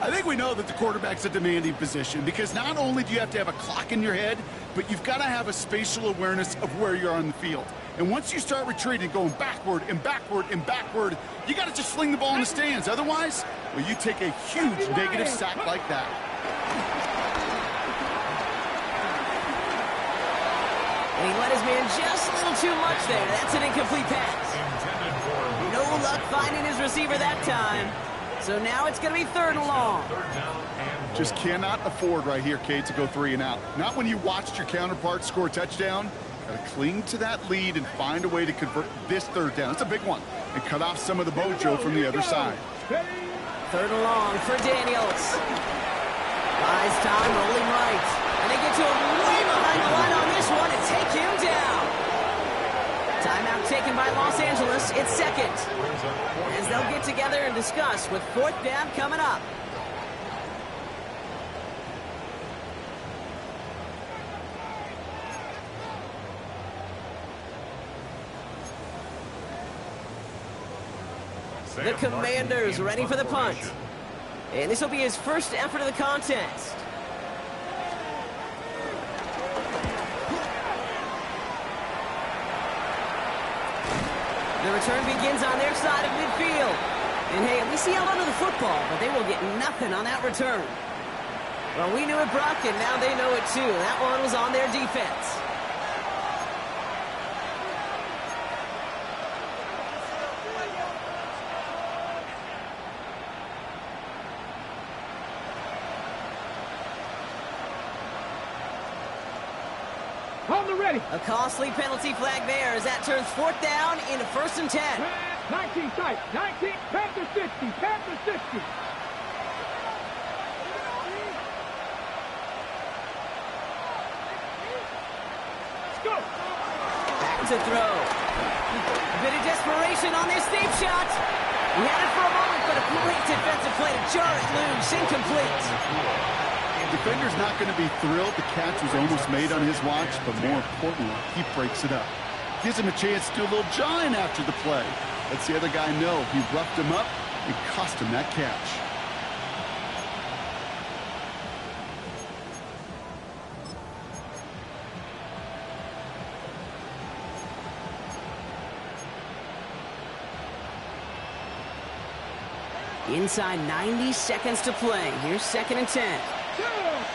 I think we know that the quarterback's a demanding position because not only do you have to have a clock in your head, but you've got to have a spatial awareness of where you're on the field. And once you start retreating, going backward and backward and backward, you got to just fling the ball in the stands. Otherwise, well, you take a huge negative sack like that. And he let his man just a little too much there. That's an incomplete pass. No luck finding his receiver that time. So now it's going to be 3rd and long. Just cannot afford right here, Kate, to go 3 and out. Not when you watched your counterpart score a touchdown. Got to cling to that lead and find a way to convert this 3rd down. It's a big one. And cut off some of the mojo from the other side. 3rd and long for Daniels. Buys time, rolling right. And they get to him way behind the line on this one and take him down. Timeout taken by Los Angeles. It's 2nd. As they'll get together and discuss with 4th down coming up. The Commanders ready for the punt. And this will be his first effort of the contest. The return begins on their side of midfield. And hey, at least he held onto the football, but they will get nothing on that return. Well, we knew it, Brock, and now they know it too. That one was on their defense. Ready. A costly penalty flag there as that turns 4th down into 1st and 10. 19 tight. 19. Panthers 60. Panthers 60. Let's go. Back to throw. A bit of desperation on this deep shot. He had it for a moment, but a great defensive play to jar it loose. Incomplete. Defender's not going to be thrilled the catch was almost made on his watch, but more importantly, he breaks it up. Gives him a chance to do a little jawing after the play. Lets the other guy know he roughed him up and cost him that catch. Inside 90 seconds to play. Here's 2nd and 10.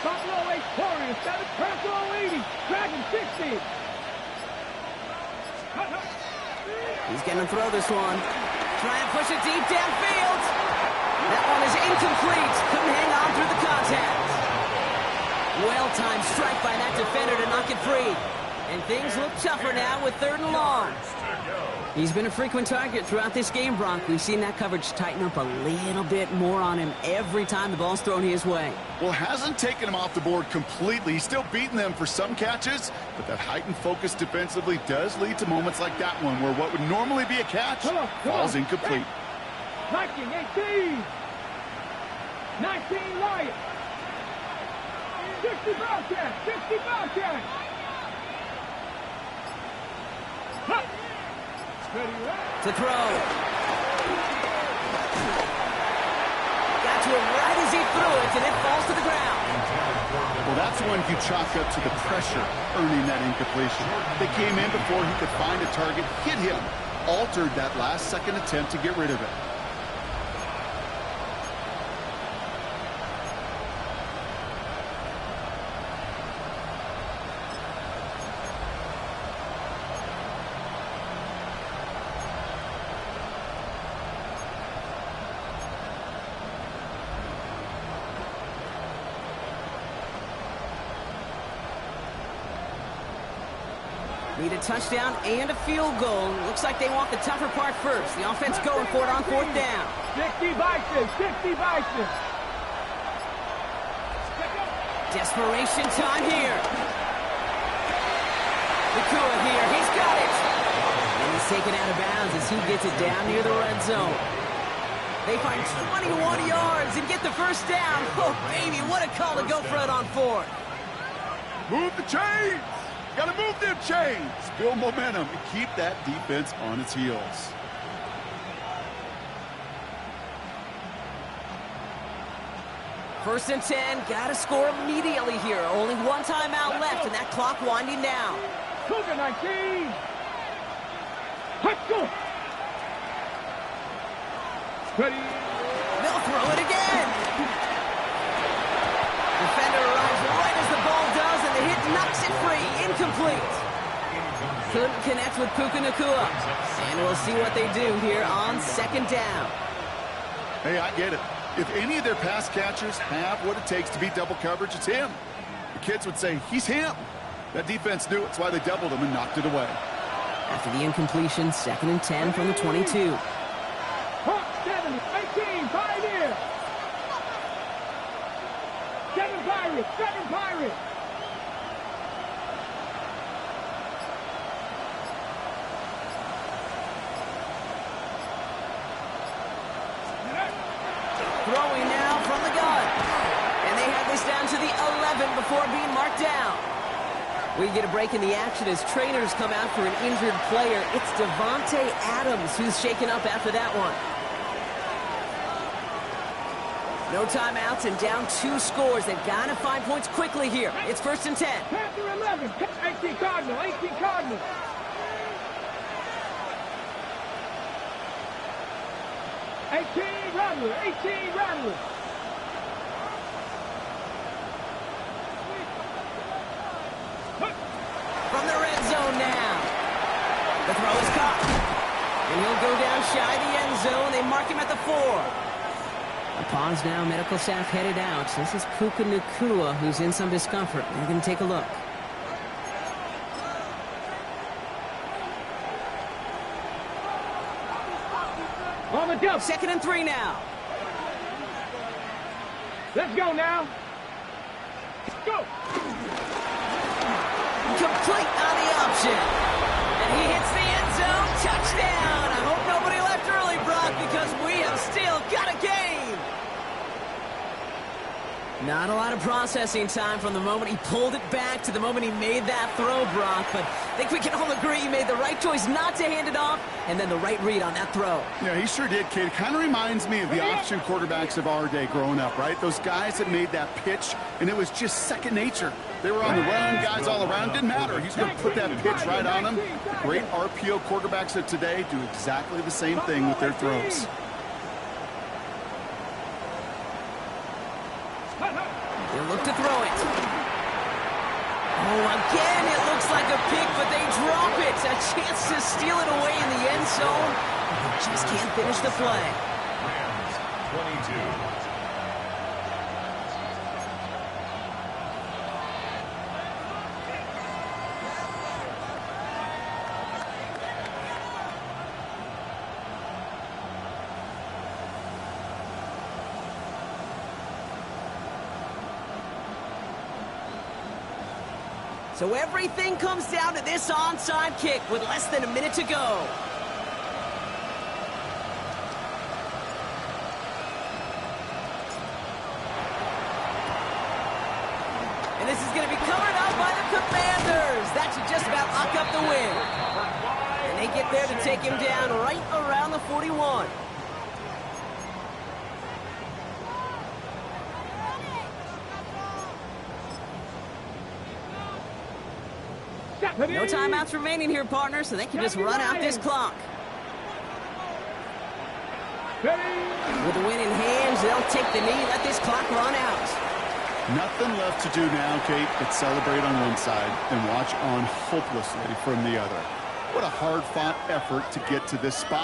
Buffalo 8 Warriors, 7 Purple 80, Dragon 60. He's going to throw this one. Try and push it deep downfield. That one is incomplete. Couldn't hang on through the contact. Well-timed strike by that defender to knock it free. And things look tougher now with 3rd and long. He's been a frequent target throughout this game, Bronk. We've seen that coverage tighten up a little bit more on him every time the ball's thrown his way. Well, hasn't taken him off the board completely. He's still beating them for some catches, but that heightened focus defensively does lead to moments like that one where what would normally be a catch falls incomplete. 19-18. 19 Lions. 60 Bobcats. 60 Bobcats. To throw. Got to him right as he threw it, and it falls to the ground. Well, that's one you chalk up to the pressure earning that incompletion. They came in before he could find a target, hit him, altered that last-second attempt to get rid of it. Need a touchdown and a field goal. Looks like they want the tougher part first. The offense going for it on 4th down. 60 Bison, 60 Bison. Desperation time here. Nakua here, he's got it. And he's taken out of bounds as he gets it down near the red zone. They find 21 yards and get the first down. Oh, baby, what a call to go for it on 4th. Move the chains! Gotta move them chains! Build momentum and keep that defense on its heels. First and 10, gotta score immediately here. Only one timeout left and that clock winding down. Cougar 19! Let's go! Ready? They'll throw it again! Defender arrives right as the ball does, and the hit knocks it free. Incomplete. Couldn't connect with Puka Nacua. And we'll see what they do here on 2nd down. Hey, I get it. If any of their pass catchers have what it takes to beat double coverage, it's him. The kids would say, he's him. That defense knew it's why they doubled him and knocked it away. After the incompletion, 2nd and 10 from the 22. Hawk 7, 18, Pioneer! 7 Pirates, 7 Pirates! Throwing now from the gun. And they have this down to the 11 before being marked down. We get a break in the action as trainers come out for an injured player. It's Devontae Adams who's shaken up after that one. No timeouts and down 2 scores. They've got to find points quickly here. It's 1st and 10. Panther 11, 18 Cardinal, 18 Cardinal. Rattler, 18 Rattler. From the red zone now. The throw is caught. And he'll go down shy of the end zone. They mark him at the 4. A pause now. Medical staff headed out. This is Puka Nacua who's in some discomfort. They're going to take a look. On the jump. 2nd and 3 now. Let's go now. Go. Complete on the option. And he hits the end zone. Touchdown. I hope nobody left early, Brock, because we have still got a game. Not a lot of processing time from the moment he pulled it back to the moment he made that throw, Brock. But I think we can all agree he made the right choice not to hand it off, and then the right read on that throw. Yeah, he sure did, kid. It kind of reminds me of the option quarterbacks of our day growing up, right? Those guys that made that pitch, and it was just second nature. They were on the run, guys all around. Didn't matter. He's going to put that pitch right on them. The great RPO quarterbacks of today do exactly the same thing with their throws. They look to throw it. Oh, again, it looks like a pick, but they drop it. A chance to steal it away in the end zone. They just can't finish the play. Rams, 22. So everything comes down to this onside kick with less than a minute to go. And this is going to be covered up by the Commanders. That should just about lock up the win. And they get there to take him down right around the 41. No timeouts remaining here, partner, so they can just run out this clock. With the win in hands, they'll take the knee, let this clock run out. Nothing left to do now, Kate, but celebrate on one side and watch on hopelessly from the other. What a hard-fought effort to get to this spot.